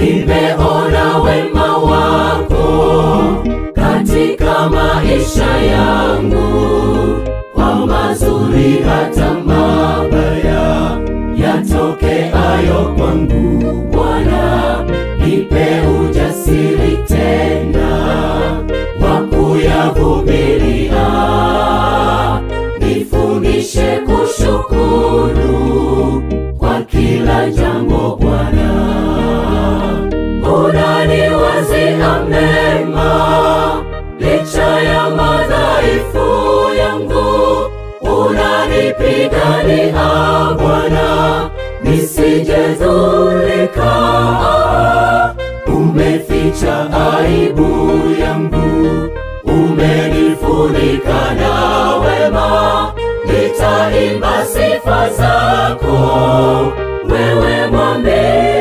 nimeona wema wako katika maisha yangu, kwa mazuri hata mabaya yatokeayo kwangu. Bwana, nipe ujasiri tena wa kuyavumilia, nifundishe kushukuru kwa kila jambo. Bwana, unaniwazia mema licha ya madhaifu yangu, unanipigania Bwana nisijedhurika. Umeficha aibu yangu, umenifunika na wema, nitaimba sifa zako, wewe mwaminifu.